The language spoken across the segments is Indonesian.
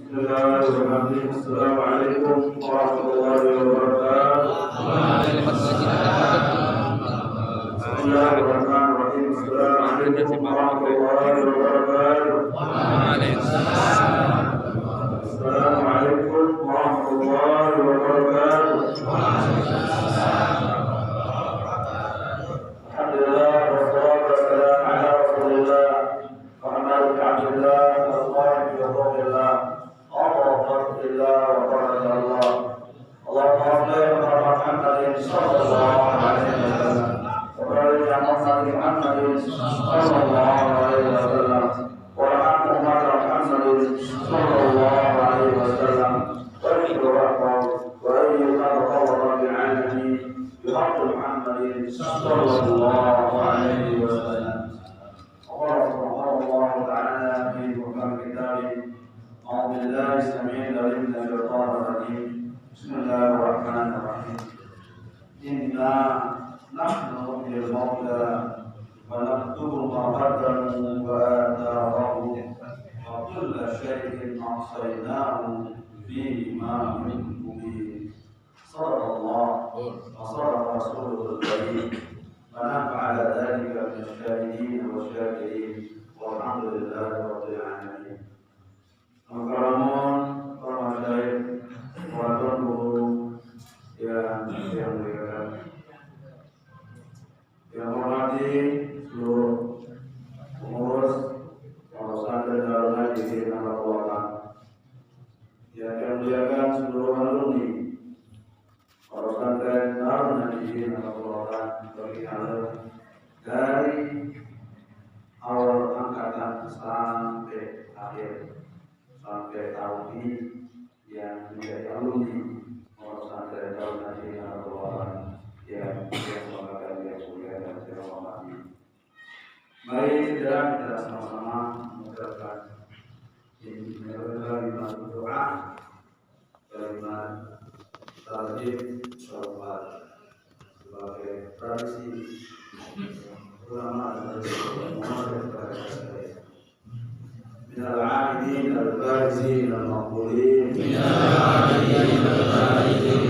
Bismillahirrahmanirrahim. Assalamualaikum warahmatullahi wabarakatuh. Bismillahirrahmanirrahim. Assalamualaikum warahmatullahi wabarakatuh. Assalamualaikum warahmatullahi wabarakatuh. Alhamdulillah wassalatu wassalamu ala Rasulillah Muhammad bin Abdullah sallallahu alaihi wasallam. Alhamdulillah wa barakatuh. Allahumma salli ala Muhammadin sallallahu alaihi wasallam. Wa barik ala Muhammadin sallallahu alaihi wasallam. Wa ala Muhammadin sallallahu alaihi wasallam. Wa shukran wa ayyuhal rabbil alamin. بحق محمد صلى الله عليه وسلم. قال الله تعالى في محكم كتابه أعوذ بالله السميع العليم من الشيطان الرجيم بسم الله الرحمن الرحيم إنا نحن نحيي الموتى ونكتب ما قدموا وآثارهم وكل شيء أحصيناه في إمام مبين. صدق الله وصدق رسوله الكريم ونفعل ذلك من الشاهدين والشاكرين والحمد لله رب العالمين. Makaramun para masyayikh, para tuan guru yang mulia, yang hormati seluruh pengurus pesantren Darul Hadis di Nangka, yang muliakan seluruh alumni pesantren Darul Hadis di Nangka dari awal angkatan sampai akhir, sampai tahun ini yang menjadi alumni pesantren Darul Hadis di Nangka yang membanggakan yang mulia dan terhormati. Mari kita sama-sama mengucapkan kalimat doa, kalimat tarjim salawat sebagai tradisi ulama dan minal a'idin al-barizin al-maqbulin minal a'idin al-barizin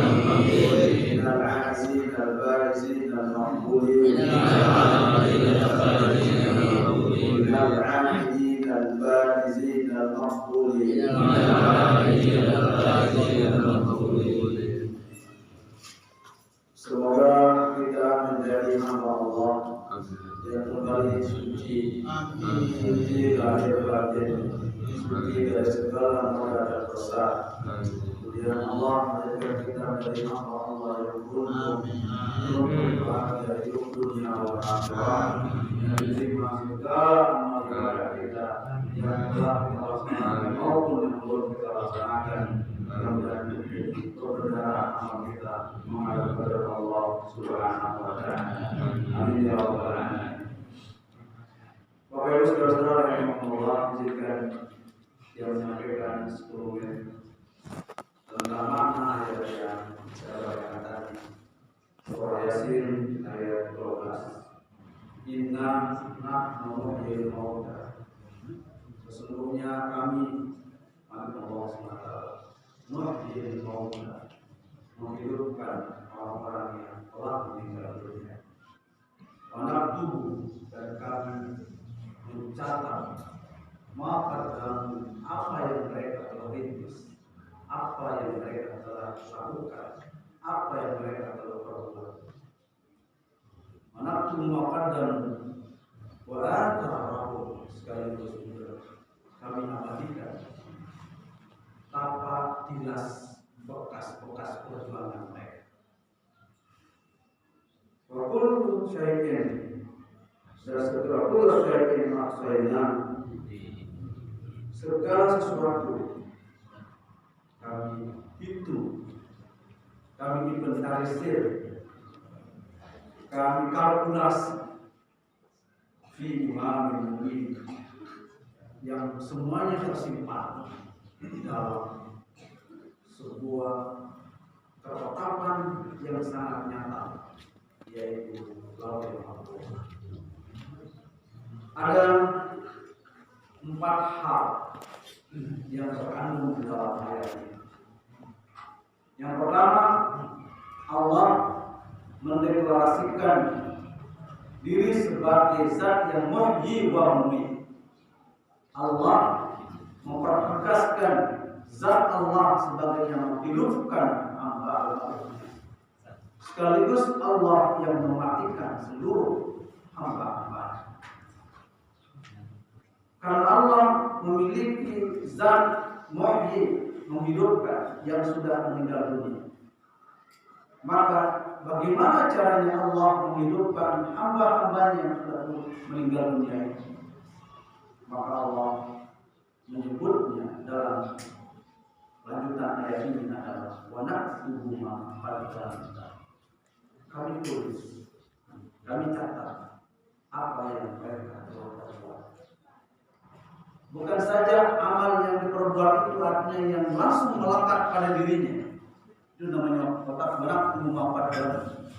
al-maqbulin minal a'idin al-barizin al-maqbulin minal a'idin al-barizin al-maqbulin. Semoga kita menjadi hamba Allah yang kembali suci, suci lahir batin, suci dari segala noda dan dosa. Kemudian Allah menjadikan kita menjadi hamba Allah yang beruntung, bahagia hidup dunia dan akhirat, yang diterima segala amal ibadah kita yang telah kita laksanakan maupun yang belum kita laksanakan. Mudah-mudahan kebenaran amal kita menghadap kepada Allah Subhanahu wa Ta'ala. Amin ya rabbal alamin. Bapak Ibu saudara-saudara yang Allah izinkan yang menyampaikan 10 menit tentang makna ayat yang saya bacakan tadi. Surah Yasin ayat 12. Inna nahnu nuhyil mauta. Sesungguhnya kami Allah SWT nuhyil mauta, menghidupkan orang-orang yang telah meninggal dunia. Wanaktubu, dan kami mencatat apa yang mereka telah rintis, apa yang mereka telah lakukan, apa yang mereka telah perbuat. Wanaktubu maqaddam wa atharahum, sekaligus juga kami abadikan tanpa tilas bekas-bekas perjuangan mereka. Wa kullu syai'in, dan segala kullu syai'in ahsaynahu, segala sesuatu kami hitung, kami inventarisir, kami kalkulasi fi imamin mubin, yang semuanya tersimpan dalam sebuah ketetapan yang sangat nyata, yaitu Lauhul Mahfuz. Ada 4 hal yang terkandung di dalam ayat ini. Yang pertama, Allah mendeklarasikan diri sebagai zat yang muhyi wa mumit. Allah mempertegaskan zat Allah sebagai yang menghidupkan hamba-hamba. Sekaligus Allah yang mematikan seluruh hamba-hamba. Karena Allah memiliki zat muhyi, menghidupkan yang sudah meninggal dunia, maka bagaimana caranya Allah menghidupkan hamba-hambanya yang sudah meninggal dunia ini? Maka Allah menyebutnya dalam lanjutan ayat ini adalah wa naktubu ma qaddamu. Kami tulis, kami catat apa yang mereka telah perbuat. Bukan saja amal yang diperbuat itu artinya yang langsung melekat pada dirinya. Itu namanya naktubu ma qaddamu.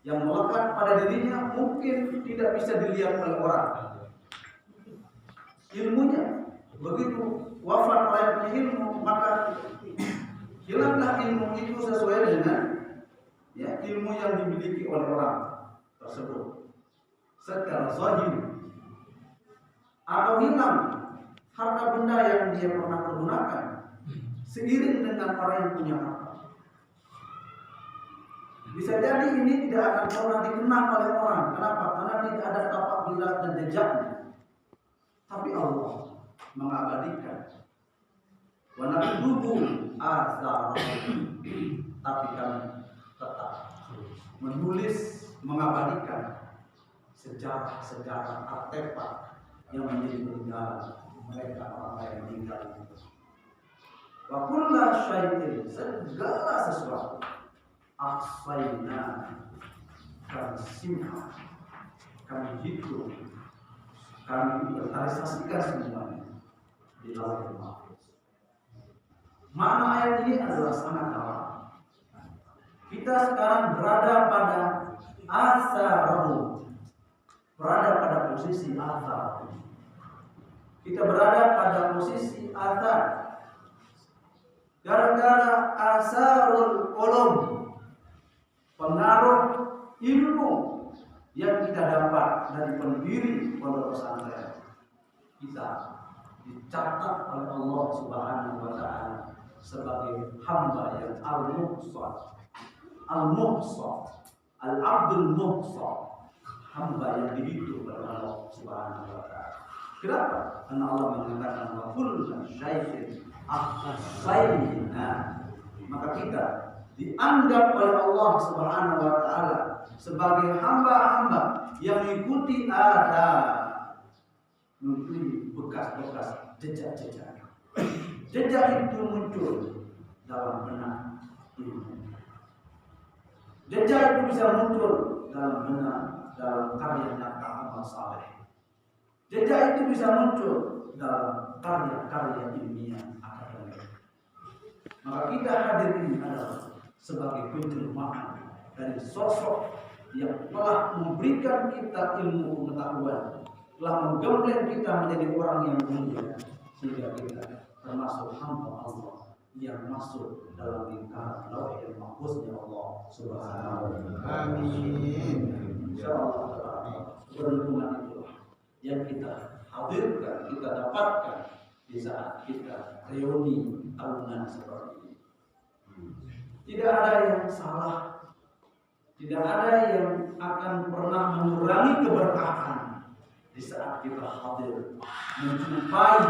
Yang melekat pada dirinya mungkin tidak bisa dilihat oleh orang. Ilmunya begitu wafat oleh ilmu, maka hilanglah ilmu itu sesuai dengan ilmu yang dimiliki oleh orang tersebut secara zahir, atau hilang harta benda yang dia pernah pergunakan seiring dengan orang yang punya harta. Bisa jadi ini tidak akan pernah dikenal oleh orang. Kenapa? Karena tidak ada tapak bilas dan jejaknya. Tapi Allah mengabadikan. Wa naktubu atsarahum. Tapi kami tetap menulis, mengabadikan sejarah-sejarah artefak yang menjadi peninggalan mereka orang yang meninggal. Wa kullu syai'in, segala sesuatu ahsayna, kami simpan, kami hitung, kami inventarisasikan semuanya di Lauhul Mahfuz. Makna ayat ini adalah sangat dalam. Kita sekarang berada pada asarahum, berada pada posisi asar. Kita berada pada posisi asar gara-gara asarul ulum, pengaruh ilmu yang kita dapat dari pendiri pondok pesantren. Kita dicatat oleh Allah Subhanahu wa taala sebagai hamba yang al-muhsan, al-abdul muhsan, hamba yang dihidup oleh Allah Subhanahu wa taala. Kenapa? Karena Allah mengatakan wa kullu syai'in ahsayna. Maka kita dianggap oleh Allah Subhanahu wa taala sebagai hamba-hamba yang mengikuti mengikuti bekas-bekas jejak-jejak. Jejak itu muncul dalam benak ilmu. Jejak itu bisa muncul dalam benak, dalam karya nyata amal saleh. Jejak itu bisa muncul dalam karya-karya ilmiah akademik. Maka kita hadir ini adalah sebagai penjelmaan dari sosok yang telah memberikan kita ilmu pengetahuan, telah menggembleng kita menjadi orang yang mulia, sehingga kita termasuk hamba Allah yang masuk dalam lingkaran Lauhul Mahfuznya Allah Subhanahu wa taala. Amin. Insyaallah berhubungan itulah yang kita hadirkan, kita dapatkan di saat kita reuni tahunan seperti ini. Tidak ada yang salah, tidak ada yang akan pernah mengurangi keberkahan di saat kita hadir menjumpai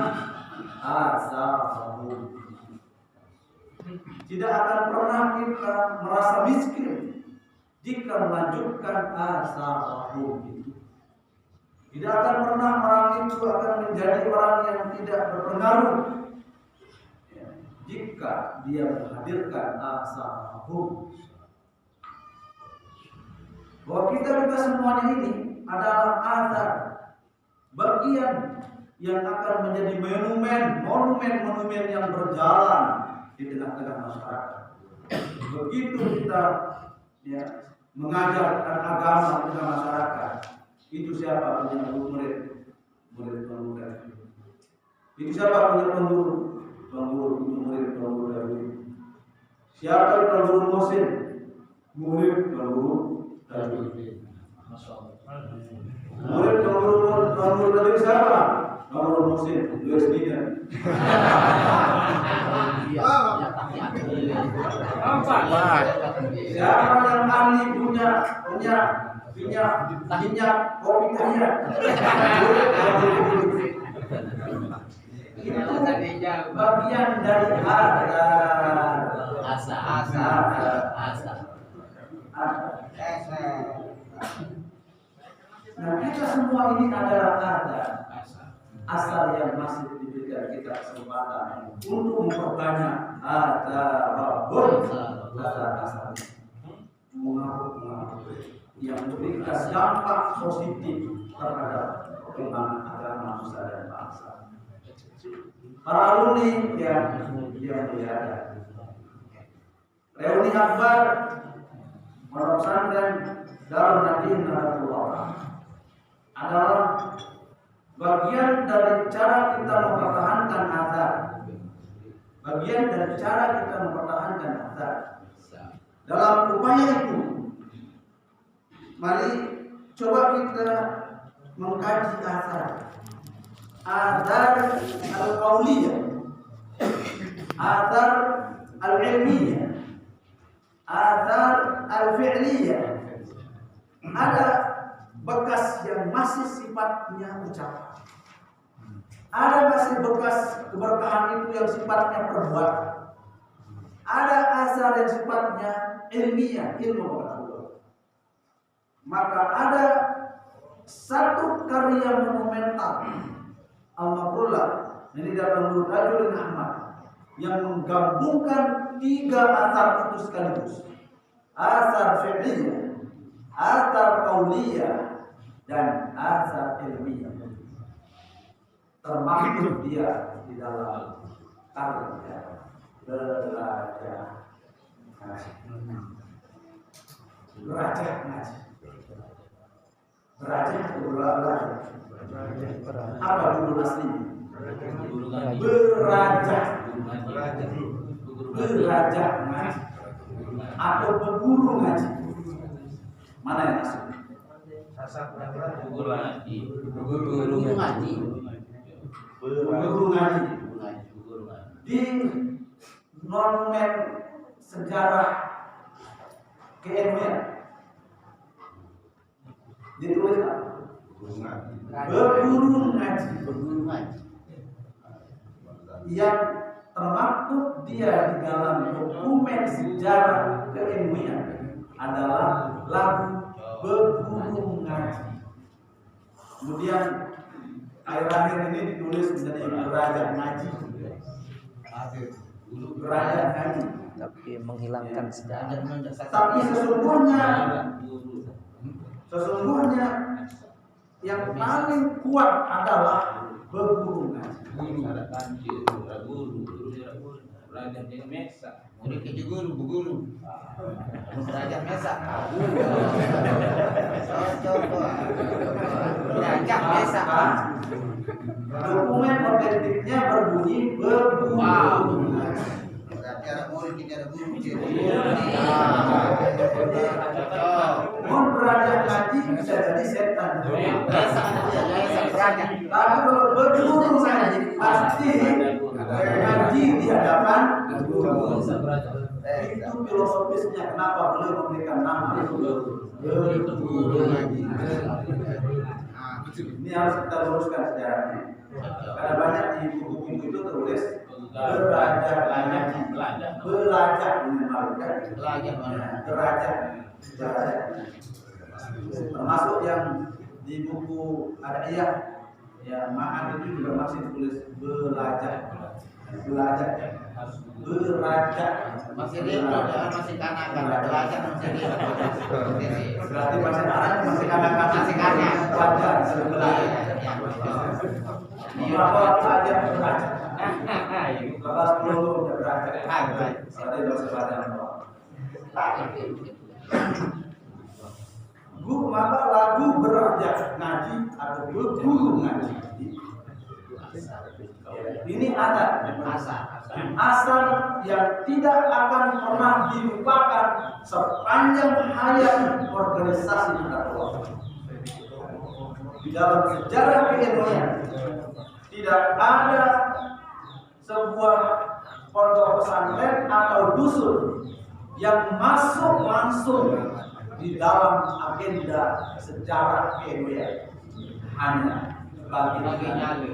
azabul. Tidak akan pernah kita merasa miskin jika melanjutkan azabul itu. Tidak akan pernah orang itu akan menjadi orang yang tidak berpengaruh jika dia menghadirkan azabul. Bahwa kita semuanya ini adalah azab, bagian yang akan menjadi monumen yang berjalan di tengah-tengah masyarakat. Begitu kita mengajarkan agama di tengah masyarakat, itu siapa punya murid. Itu siapa punya murid Tuan Guru Darwin. Siapa Tuan Guru Muhsin? Murid Tuan Guru Darwin. Murid Tuan Guru Darwin siapa? Tuan Guru Muhsin, USB-nya. Siapa yang ahli punya kopi kaya? Itu bagian dari asa. Nah, kita semua ini adalah asal yang masih diberikan kita kesempatan untuk memperbanyak asal yang memberikan dampak positif terhadap perkembangan agama nusa dan bangsa. Para alumni yang berada, reuni akbar Pondok Pesantren Darul Nadin Nahdlatul adalah bagian dari cara kita mempertahankan azan. Bagian dari cara kita mempertahankan azan. Dalam upaya itu, mari coba kita mengkaji azan. Azan al-qauliyah, azan al-ilmiyah, azan al-fi'liyah. Ada bekas yang masih sifatnya ucapan. Ada masih bekas keberkahan itu yang sifatnya perbuatan. Ada asar yang sifatnya ilmiah, ilmu pengetahuan. Maka ada satu karya monumental Al-Maqrulah ini dalam Nurul Rajulin Ahmad yang menggabungkan tiga asar itu sekaligus. Asar fi'liyah, asar qauliyah, dan asar ilmiah. Termasuk dia di dalam karya belajar ngaji. Apa judul asli? Belajar ngaji atau berguru ngaji. Mana yang masuk? Guru ngaji. Di nomen sejarah keilmuan ditulis berguru ngaji. Yang termaktub dia di dalam dokumen sejarah keilmuan adalah lagu berguru ngaji. Kemudian akhir-akhir ini ditulis menjadi belajar ngaji. Belajar ngaji. Tapi menghilangkan sejarah. Tapi sesungguhnya yang paling kuat adalah berguru ngaji. Belajar di mesa. Murid ke guru. Belajar mesa. Belajar mesa. Dokumen otentiknya berbunyi berguru. Berarti ada murid, tidak ada guru. Mau belajar ngaji bisa jadi setan. Tapi kalau berguru ngaji pasti ngaji di hadapan guru. Itu filosofisnya kenapa beliau memberikan nama berguru ngaji. Ini harus kita luruskan sejarahnya. Karena banyak di buku-buku itu tertulis belajar ngaji, belajar termasuk yang di buku ada ya Ma'an itu juga masih tulis belajar Masih retro, masih kanak-kanak belajar masih retro. berarti bahasa Arab masih kanak-kanak belajar apa aja belajar. Kelas 10 udah belajar. Berarti dosa belajar. Maka lagu belajar ngaji atau berguru ngaji ini ada asal. asar yang tidak akan pernah dilupakan sepanjang hayat organisasi Nahdlatul. Di dalam sejarah keilmuan tidak ada sebuah pondok pesantren atau dusun yang masuk langsung di dalam agenda sejarah keilmuan. Hanya bagi nyali.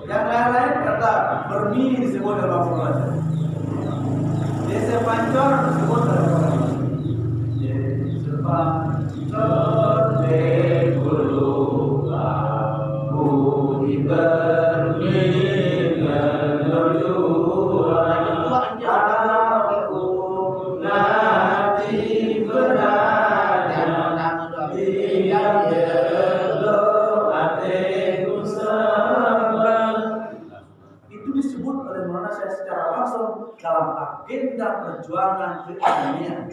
Yang lain-lain kata bermini disebut dalam Al-Quran. Desa Pancor disebut dalam Al-Quran. Desa Pancor de Bulu Budi bermini menuju aku nanti berada di itu disebut oleh Maulana saya secara langsung dalam agenda perjuangan keilmuan.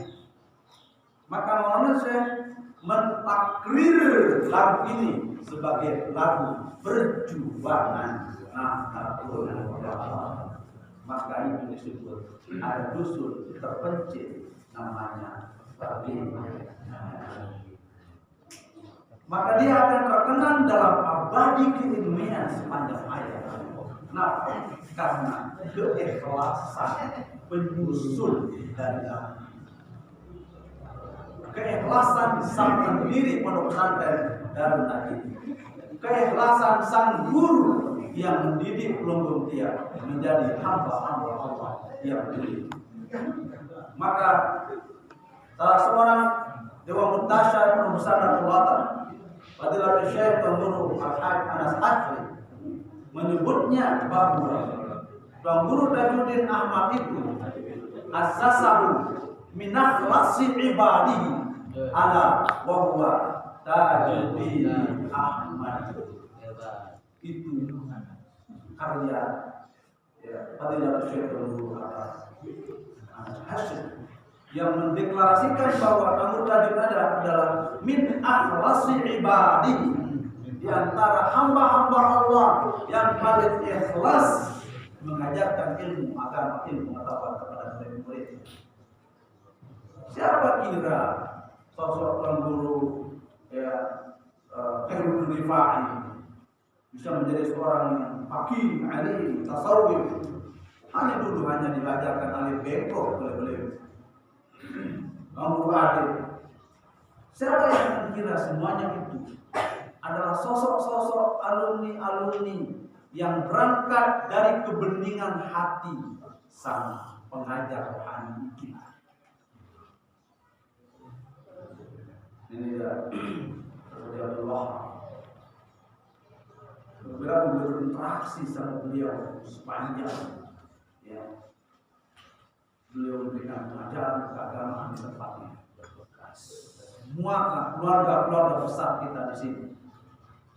Maka Maulana saya mentakrir lagu ini sebagai lagu perjuangan Nahdlatul Ulama. Maka itu disebut ada dusun terpencil namanya Babin. Maka dia akan terkenang dalam abadi keilmuan sepanjang hayat. Kenapa? Karena keikhlasan penyusun dari lagu. Keikhlasan sang pendiri pondok pesantren Darul Nadim. Keikhlasan sang guru yang mendidik Lumbung Tia menjadi hamba-hamba Allah yang beriman. Maka salah seorang Dewan Muntasyar Pembesar Nahdlatul Ulama Fadilatul Syekh Penguru Al-Haj Anas Asri menyebutnya bahwa Tuan Guru Tajuddin Ahmad itu asasahu min akhlasi ibadihi ala wa huwa Tajuddin Ahmad. Itu karya Fadilatul Syekh Penguru Anas Asri yang mendeklarasikan bahwa Tuan Tajuddin adalah min akhlasi ibadihi, di antara hamba-hamba Allah yang paling ikhlas mengajarkan ilmu agama, ilmu pengetahuan kepada murid-murid. Siapa kira sosok Tuan Guru Khairul Rifai bisa menjadi seorang yang faqih, alim, tasawuf? Hanya diajarkan alif bengkok oleh beliau. Kamu adil. Siapa yang mengira semuanya itu adalah sosok-sosok alumni-alumni yang berangkat dari kebeningan hati sang pengajar rohani kita. Ini dia Allah. Beberapa berinteraksi sama beliau sepanjang ya. Beliau memberikan pelajaran keagamaan di tempatnya. Semua keluarga besar kita di sini,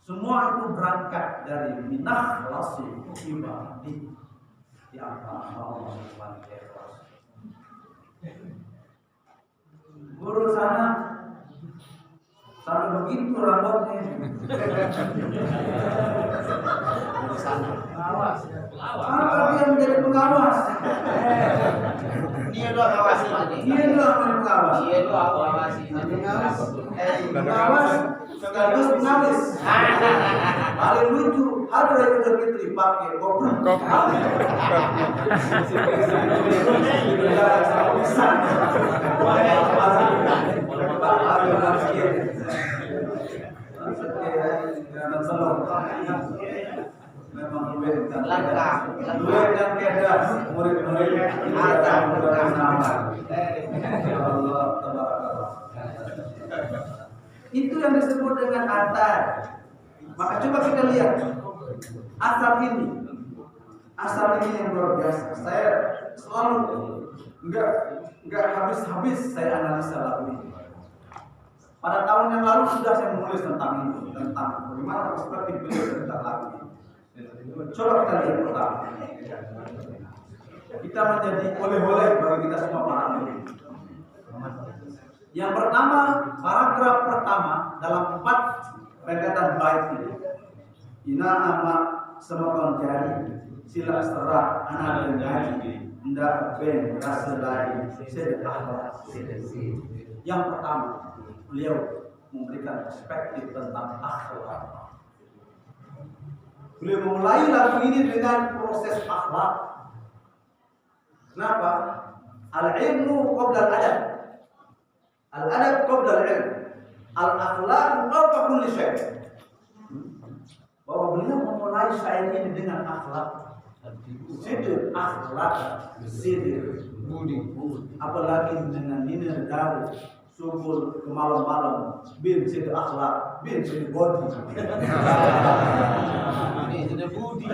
semua itu berangkat dari minah lasi ibadi di antara Allah Subhanahu wa taala. Guru sana sampai begitu rambutnya. Pengawas. Dia menjadi pengawas. Dia doang ngawasi nanti. Dia doang pengawas. Dia doang ngawasi. Pengawas sekaligus pengawas. Paling lucu ada yang Idul Fitri pakai koprok. Memang duit dan kedah murid-murid ada nama. Allah tabarakallah. Itu yang disebut dengan atar. Maka coba kita lihat asal ini yang luar biasa. Saya selalu enggak habis-habis saya analisa lagu ini. Pada tahun yang lalu sudah saya menulis tentang itu, tentang bagaimana perspektif beliau tentang lagu ini. Coba kita lihat pertama. Kita menjadi oleh-oleh bagi kita semua para ahli. Yang pertama, paragraf pertama dalam 4 rentetan bait ini. Ina amat semakan jari sila serah anak ngaji ndak ben rasa lain sedekah. Yang pertama, beliau memberikan perspektif tentang akhlak. Beliau memulai lagu ini dengan proses akhlak. Kenapa? Al-ilmu qabla al-adab. Al-adab qabla al-ilm. Al-akhlaq qabla kulli syai'. Bahwa beliau memulai syair ini dengan akhlak. Sidr akhlak, sidr budi. Apalagi dengan ini dari subuh ke malam-malam, bin sidr akhlak, bin sidr body. Ini sudah budi.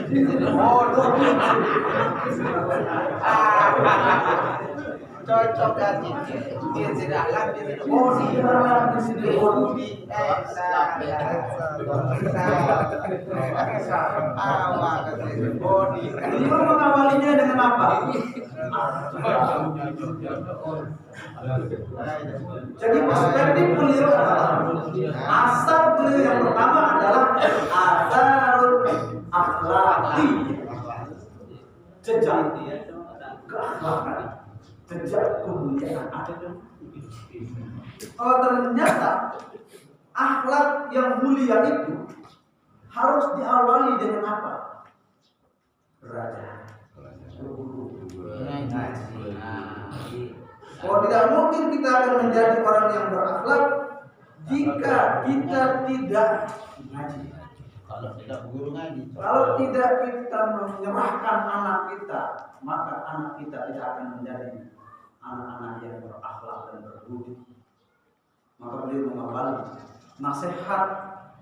Cocok kan dia sudah akhlak, dia sudah budi. Dia sudah budi. Body. Beliau mengawalinya dengan apa? Jadi perspektif beliau adalah asal beliau yang pertama adalah asarul akhlaki, jejak keakhlakan, jejak kemuliaan. Kalau ternyata akhlak yang mulia itu harus diawali dengan apa? Belajar. Oh, tidak mungkin kita akan menjadi orang yang berakhlak jika kita tidak ngaji. Kalau tidak guru ngaji. Kalau tidak kita menyerahkan anak kita, maka anak kita tidak akan menjadi anak-anak yang berakhlak dan berbudi. Maka beliau mengawali nasihat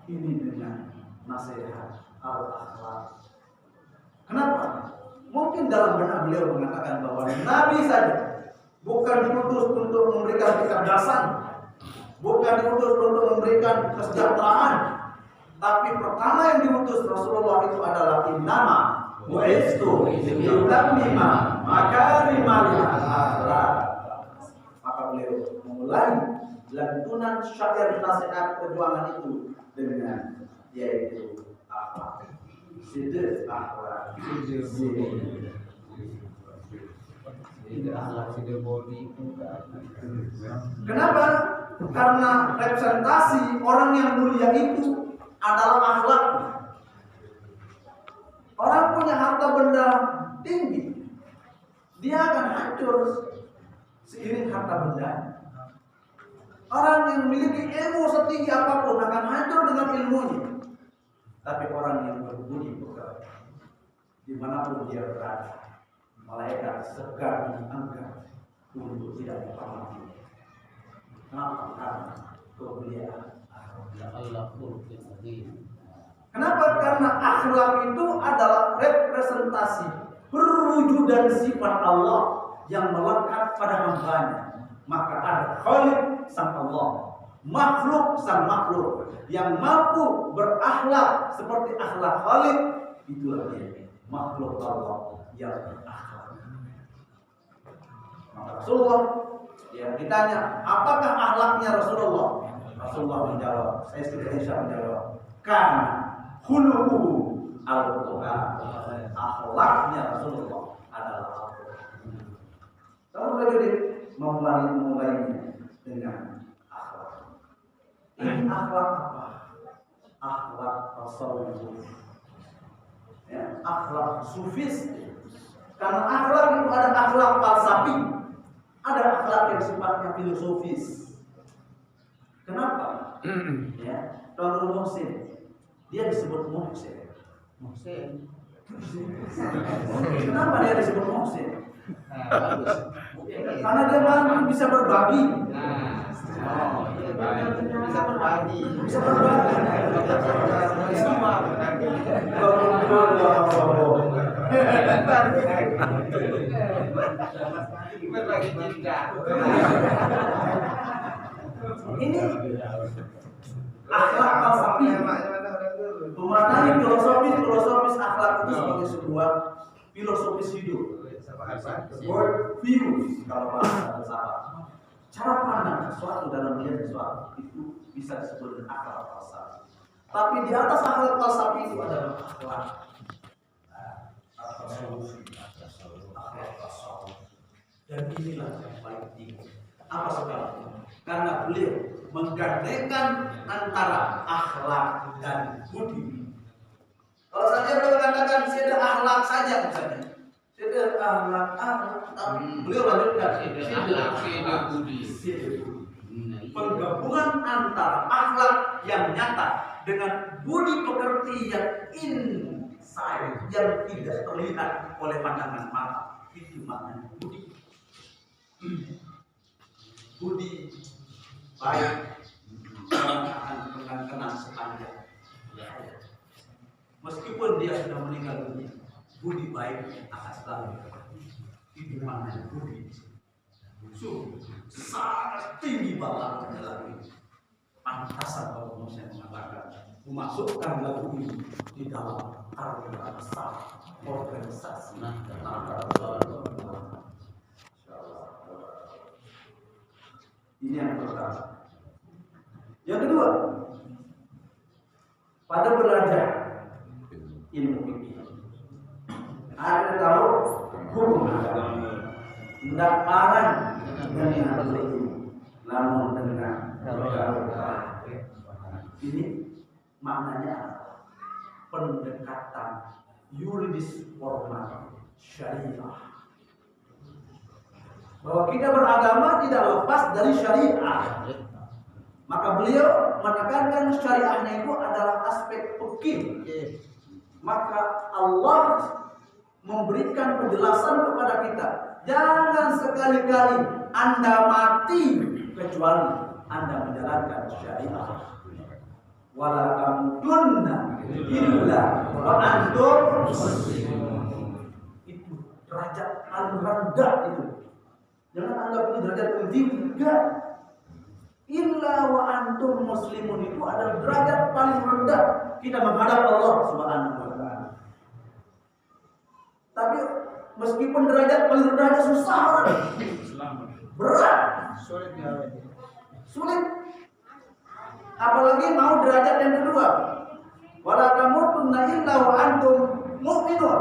ini dengan nasihat al-akhlak. Kenapa? Mungkin dalam benak beliau mengatakan bahwa Nabi saja bukan diutus untuk memberikan kecerdasan, bukan diutus untuk memberikan kesejahteraan, tapi pertama yang diutus Rasulullah itu adalah innama bu'istu litammima makarimal akhlak. Maka beliau memulai lantunan syair nasihat perjuangan itu dengan yaitu akhlak. Sidr akhlak. Kenapa? Karena representasi orang yang mulia itu adalah akhlak. Orang punya harta benda tinggi, dia akan hancur seiring harta benda. Orang yang memiliki ilmu setinggi apapun akan hancur dengan ilmunya. Tapi orang yang berbudi pekerti, dimanapun dia berada, malaikat segar diangkat untuk tidak menghormati. Kenapa? Karena kemuliaan akhlak. Kenapa? Karena akhlak itu adalah representasi perwujudan sifat Allah yang melekat pada hambanya. Maka ada Khaliq sang Allah, makhluk sang makhluk yang mampu berakhlak seperti akhlak Khaliq. Itulah dia makhluk Allah yang berakhlak. Maka Rasulullah yang ditanya, apakah akhlaknya Rasulullah? Rasulullah menjawab, saya sudah bisa menjawab, karena khuluquhu al-Quran. Akhlaknya Rasulullah adalah Al-Quran. Kalau beliau memulainya dengan akhlak. Ini akhlak apa? Akhlak Rasulullah. Ya, akhlak sufis. Karena akhlak itu ada akhlak falsafi, ada akhlak yang sifatnya filosofis. Kenapa? Ya, Contoh Muhsin, dia disebut Muhsin. Muhsin. Kenapa dia disebut Muhsin? Bagus. Karena dia mampu bisa berbagi. Bisa berbagi. Bisa berbagi. Semua berbagi cinta. Ini akhlak falsafi. Memaknai filosofis akhlak itu sebagai sebuah filosofis hidup. World view kalau bahasa filsafat. Cara pandang sesuatu dalam melihat sesuatu itu bisa disebut dengan akhlak falsafi. Tapi di atas akhlak falsafi itu adalah akhlak Dan inilah yang paling tinggi. Apa sebabnya? Karena beliau menggandengkan antara akhlak dan budi. Kalau saja beliau katakan sekedar akhlak saja misalnya, sekedar akhlak, tapi beliau lanjutkan sekedar budi. Penggabungan antara akhlak yang nyata dengan budi pekerti yang inside, yang tidak terlihat oleh pandangan mata, itu maknanya budi. Budi baik akan kenang sepanjang hayat. Meskipun dia sudah meninggal dunia, budi baik akan selalu. Itu maknanya budi. Sungguh sangat tinggi banget dalam ini. Pantasan kalau manusia mengatakan memasukkan lagu ini di dalam karya besar organisasi ini yang pertama. Yang kedua, pada belajar ilmu fikih ada tahu hukum agama, tidak marah dengan ilmu, namun dengan ini maknanya pendekatan yuridis formal syariah. Bahwa kita beragama tidak lepas dari syariah. Maka beliau menekankan syariahnya itu adalah aspek fikih. Maka Allah memberikan penjelasan kepada kita, jangan sekali-kali Anda mati kecuali Anda menjalankan syariah. Wala tamutunna illa wa antum muslimun. Itu derajat paling rendah itu. Jangan anggap ini derajat paling tinggi. Enggak. Illa wa antum muslimun itu adalah derajat paling rendah kita menghadap Allah Subhanahu wa taala. Tapi meskipun derajat paling rendahnya susah banget. Berat. Sulit. Apalagi mau derajat yang kedua. Wala tamutunna illa wa antum mu'minun.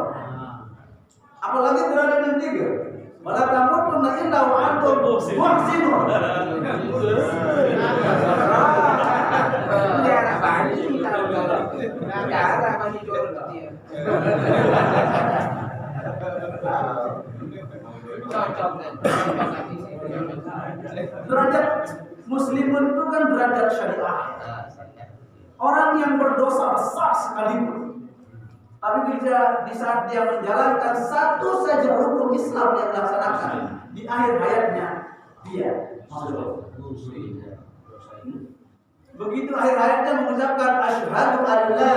Apalagi derajat yang ketiga. Wala tamutunna illa wa antum muhsinun. Derajat muslimun itu kan derajat syariah. Orang yang berdosa besar sekalipun, tapi di saat dia menjalankan satu saja rukun Islam yang dilaksanakan, di akhir hayatnya dia masuk. Begitu akhir hayatnya mengucapkan asyhadu an la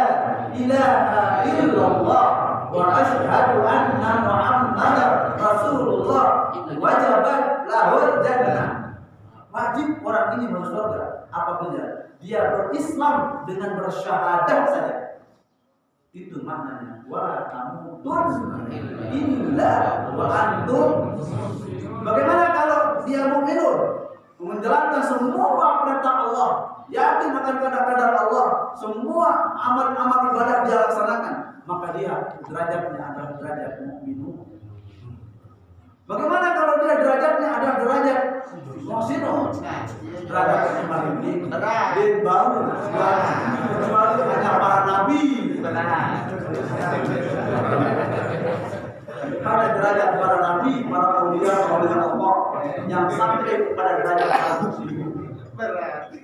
ilaha illallah wa asyhadu anna muhammadar rasulullah, wajabat lahul jannah. Wajib orang ini masuk surga apabila dia berislam dengan bersyahadat saja. Itu maknanya wala tamutunna illa wa antum. Bagaimana kalau dia mukminun, menjalankan semua perintah Allah, yakin akan kadar-kadar Allah, semua amal-amal ibadah dia laksanakan, maka dia derajatnya adalah derajat mukminun. Bagaimana kalau dia derajatnya adalah derajat muhsinun? Derajatnya paling tinggi, dia baru kecuali hanya para nabi. Ada derajat para nabi, para aulia oleh Allah yang sampai pada derajat muslim.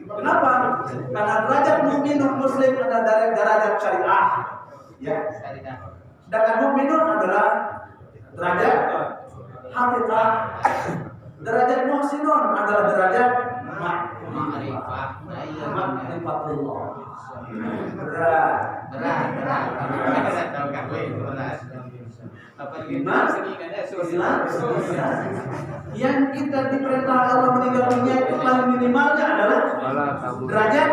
Kenapa? Karena derajat mukminun muslim adalah derajat syariah. Ya. Sedangkan mukminun adalah derajat hakikat. Derajat muhsinun adalah derajat ma'rifah. Ma'rifatullah. Berat. Yang kita diperintah Allah meninggal dunia itu paling minimalnya adalah derajat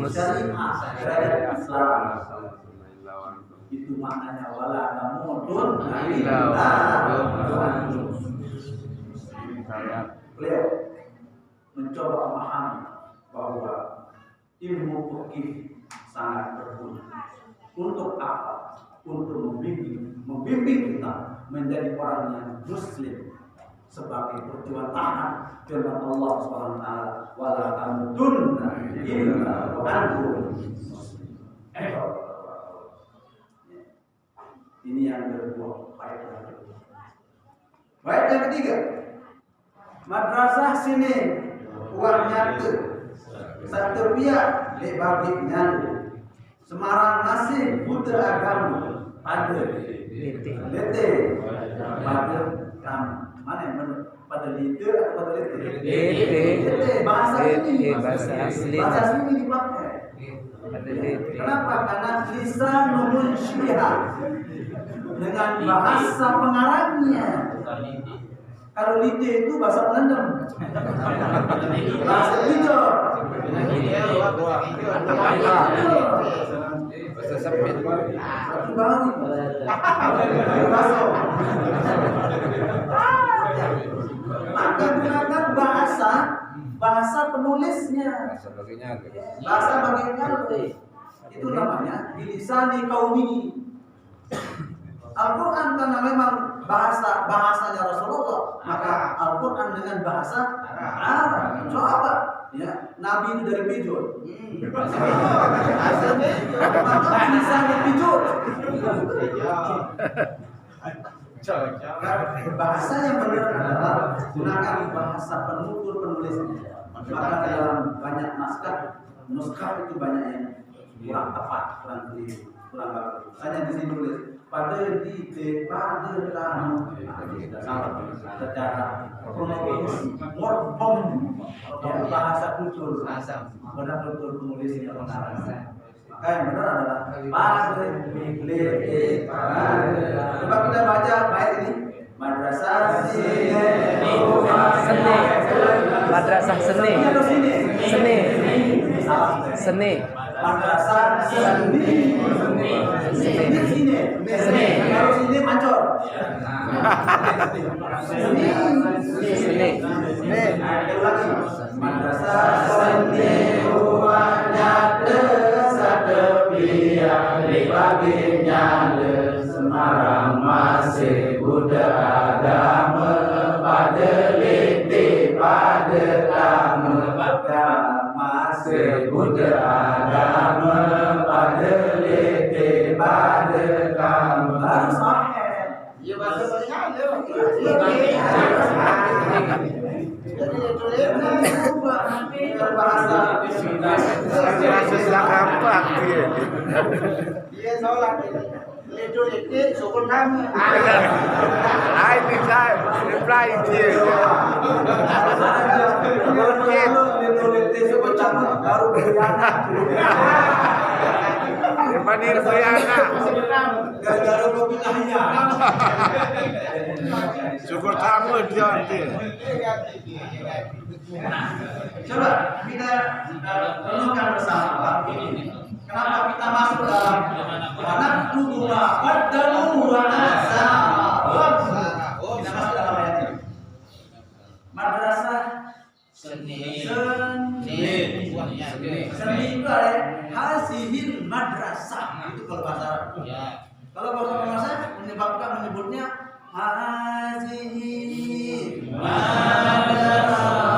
syariah, derajat Islam. Itu maknanya wala tamutun illa wa antum. Beliau mencoba memahami bahwa ilmu fikih sangat berguna. Untuk apa? Untuk membimbing bimbing kita menjadi orang yang muslim sebagai perjuangan taat firman Allah Subhanahu wa taala wala tamutunna illa wa antum muslimun. Ini yang kedua, baik yang ketiga, madrasah sini uangnya tu satu pihak lebaginya Semarang masih buta agama pada lete pada kamu mana yang benar pada lete atau pada lete bahasa ini bahasa asli dipakai. Kenapa? Karena lisanul syiah dengan bahasa pengarangnya. Kalau lite itu bahasa Belanda, bahasa hijau, Bahasa sempit. Maka gunakan bahasa penulisnya. Bahasa bagiannya itu namanya bilisani kaumi. Al-Quran karena memang bahasanya Rasulullah, maka Al-Quran dengan bahasa Arab. Coba ya, Nabi itu dari pijul. Maka bilisani pijul. Bahasa yang benar adalah gunakan bahasa penutur penulisnya. Maka dalam banyak naskah itu banyak yang kurang tepat, kurang keliru, kurang bagus. Hanya di sini tulis pada kamu secara kronologis morbom bahasa kultur benar kultur penulisnya pengarang. Maka yang benar adalah pada coba kita baca bait ini. Madrasah Madrasah seni. Madrasah seni. Kalau sini mancor. Seni. Madrasah seni uangnya setepian dibaginya Semarang masih budak agama pada liti pada lama masih budak agama pada liti pada kamu harus ya bahasa dia sholat itu syukur kamu. Hai bisa reply dia. Baru berianak. Panir berianak. Gara-gara mobilnya. Syukur kamu dia nanti. Coba kita renungkan bersama ini. Kenapa kita masuk dalam anak tubuh qaddamu wa asama? Kita masuk dalam ayat ini. Madrasah seni itu ada hasihil madrasah itu kalau bahasa Arab. Kalau bahasa Indonesia menyebutnya hasihil madrasatul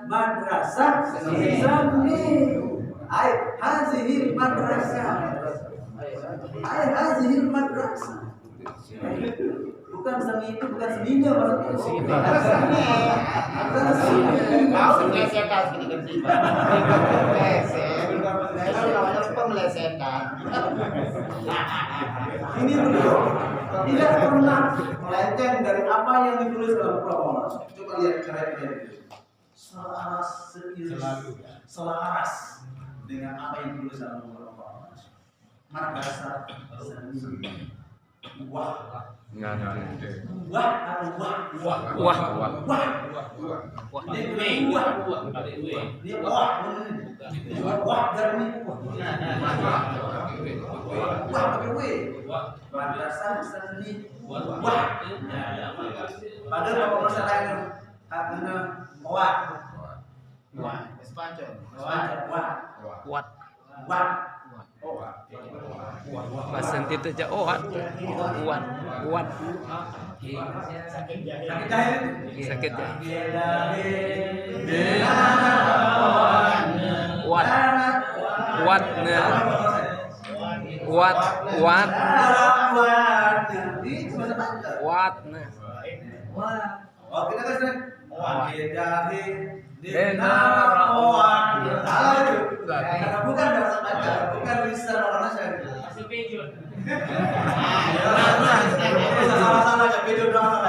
madrasah seni. Ay hazihil madrasah. Bukan seni itu bukan seninya maksudnya. Ini beliau tidak pernah melenceng dari apa yang ditulis dalam Al-Quran. Coba lihat keren-keren. Selaras dengan apa yang ditulis dalam Al-Quran. Madrasah seni. Wah. Enggak. Wah atau wah. Wah. Wah. Ini wah. Ini wah. Wah dari ini wah. Wah pakai w. Madrasah seni. Wah. Padahal apa masalah itu? Karena wah. Wah. Español. Wah. Wat. Wah. Bahasa itu aja wat. Wat. Sakit jahil. Sakit ya. Wat. Wat. Wat. Oh, kita kasih. Bukan bahasa baca, bukan bisa orang Indonesia. Masih pejun. Sama-sama aja pejun doang.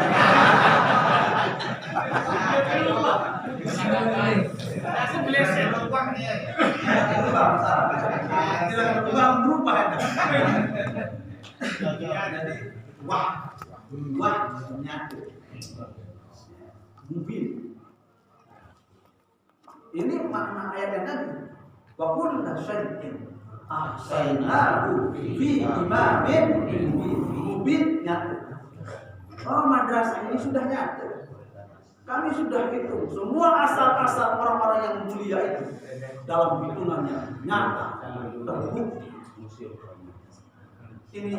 Langsung belajar uang nih. Itu bahasa. Uang berubah. Jadi wah nyatu. Mungkin ini makna ayatnya tadi. Wa kullu syai'in ahsaynahu fi imamin mubin nyatu. Oh, madrasah ini sudah nyatu. Kami sudah hitung semua asal-asal orang-orang yang mulia itu dalam hitungannya nyata terbukti. Ini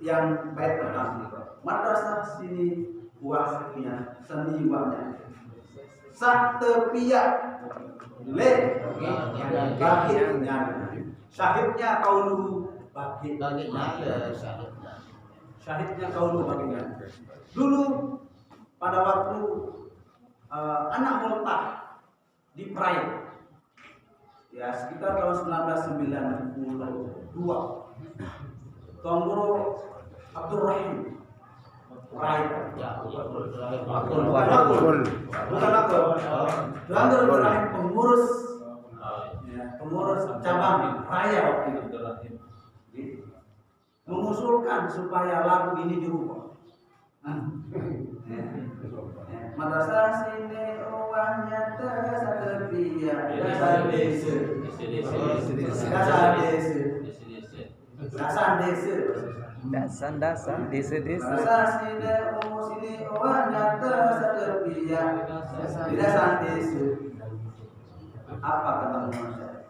yang baik pertama. Madrasah sini buahnya seni buahnya. Satepia le baginya syahidnya kaulu baginya syahidnya kaulu baginya. Dulu pada waktu anak multah di Praia ya sekitar tahun 1992 Tuan Guru Abdul Rahim Praia bukan Abdul Rahim pengurus cabang Praia waktu itu mengusulkan supaya lagu ini dirubah. Madrasah sini uangnya tersedia dasar desa Madrasah sini uangnya tersedia dasar desa. Apa kata manusia?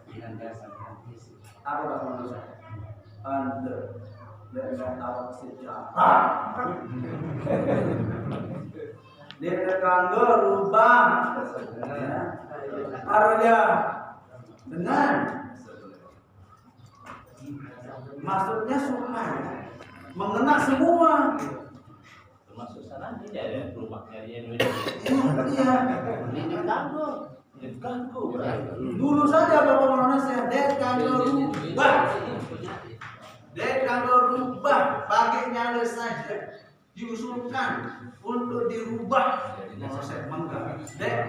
Apa kata manusia? Anda tidak tahu sejarah. Dia akan berubah karya dengan maksudnya supaya mengena semua. Termasuk sana tidak ada berubahnya di Iya. Diganggu. Dulu saja Bapak Indonesia dekano rubah baginya saja diusulkan untuk dirubah. Saya